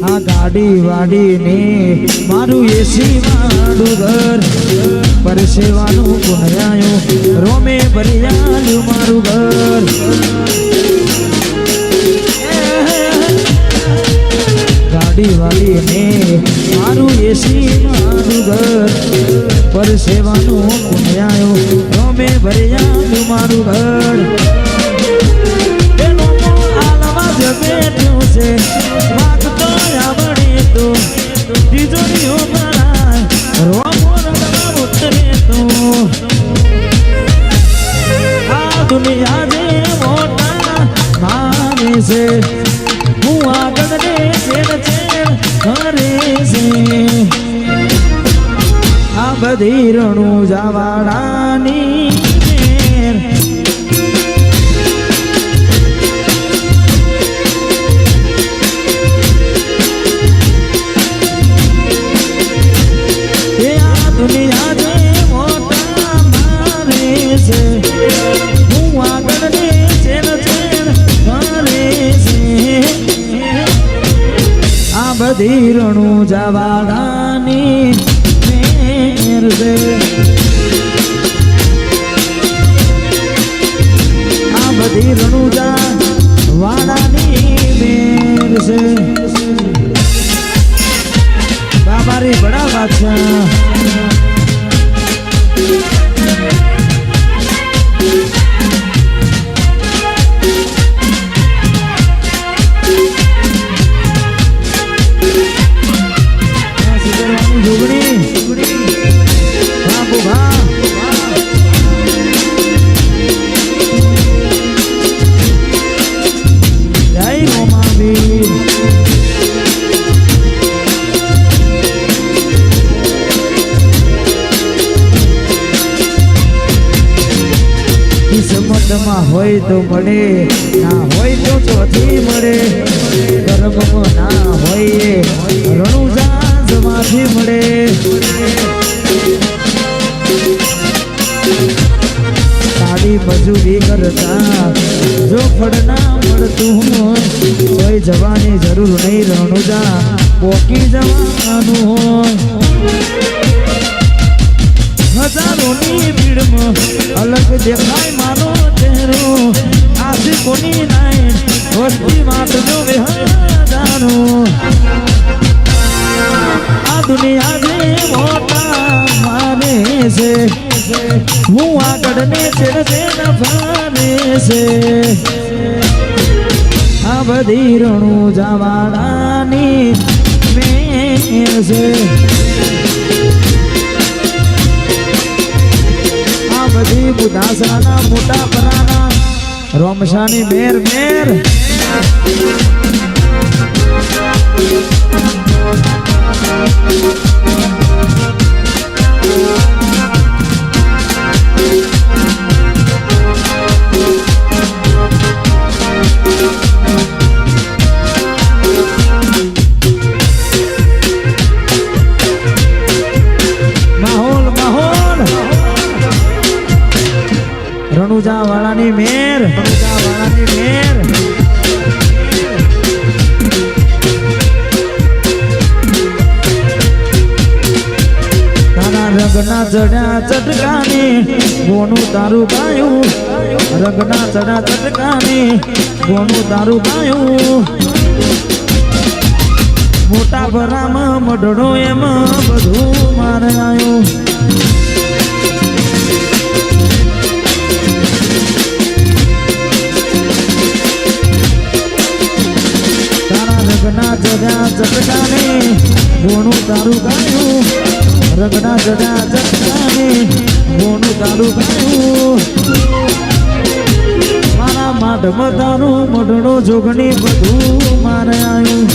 આ ગાડી વાડીને મારું એસી વાળું ઘર પરસેવાનું પુનરાયું રોમે ભર્યાયું મારું ઘર ગાડી વાડીને મારું એસી મારું ઘર પરસેવાનું પુનરાયું રોમે ભર્યાયું મારું ઘર બેઠું છે માગતો આવડે તો તિજોરીઓ ભરાય રોમો રંગમાં ઉતરે તો આ દુનિયા જે મોટા માને છે હું આગળ ને ચેડ ચેડ કરે છે આ બધી રણું જાવાડાની દુનિયા જે મોટા મારે છે હું આગળ ને ચેડ ચેડ કરે છે આ બધી રણું જવાડાની મેર છે આ બધી રણું જવાડાની મેર છે બાબારી બડા બાદશાહ હોય તો મળે ના હોય તો ચોથી મળે કર્મમાં ના હોય રણુજા જમાથી મળે સાડી મજૂરી કરતા જો ફળ ના મળતું હોય કોઈ જવાની જરૂર નહીં રણુજા પોકી જવાનું હોય હજારોની ભીડમાં અલગ દેખાય માનો ચહેરો આથી કોની નાય વસ્તી માટનો વિહારો આ દુનિયા જે મોટા માને છે હું આગળ ને ચેડ ચેડ ફાને છે આ બધી રણું જવાડાની મેર છે બધી બુધાસરાના મોટા પરાના રોમશાની મેર મેર રણુજા વાળાની મેર રણુજા વાળાની મેર તારા રંગના ચડ્યા ચટકાને ગોનું તારું ગાયું રંગના ચડ્યા ચટકાને ગોનું તારું ગાયું મોટા ભરામાં મઢડો એમાં બધું મારે આવ્યું રંગના જડ્યા ચટકાને ગોનું તારું ગાયું રંગના જડ્યા ચટકાને ગોનું તારું ગાયું મારા માઢમાં તારું મઢડો જોગણી બધું મારે આવ્યું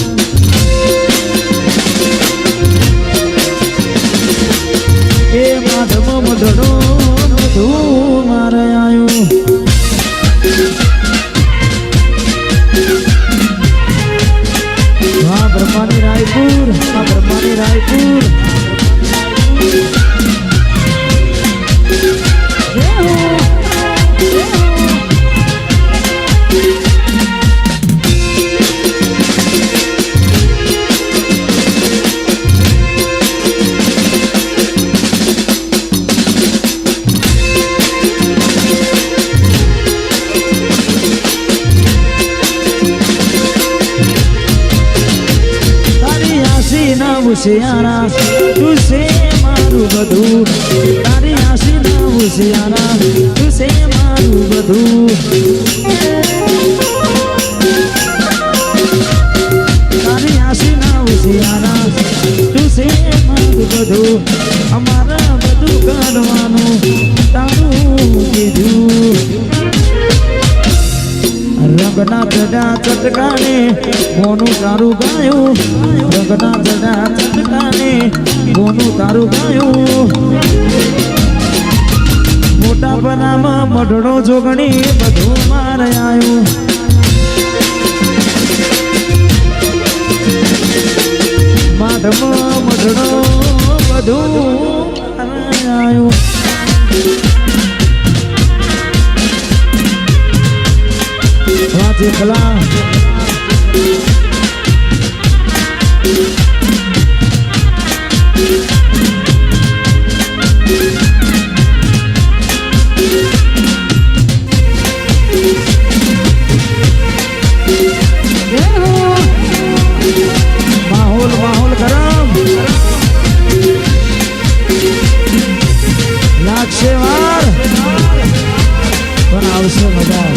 એ માઢમાં મઢડો બધું મારે આવ્યું બ્રહ્માની રાયપુર બ્રહ્માની રાયપુર આશીના ઉશિયારા તું છે મારું બધું તારી આશીના ઉશિયારા તું છે મારું બધું તારી આશીના ઉશિયારા તું છે મારું બધું અમારા બધું કરવાનું તારું કીધું રંગના ચડા ચટકાને મોનું તારું ગાયું રંગના ચડા ચટકાને મોનું તારું ગાયું મોટા બનામાં મઢડો જોગણી બધું મારે આવ્યું માઢમાં મઢડો બધું મારે આવ્યું જેખલા માહોલ ગરમ લાગશે વાર પણ આવશે મજા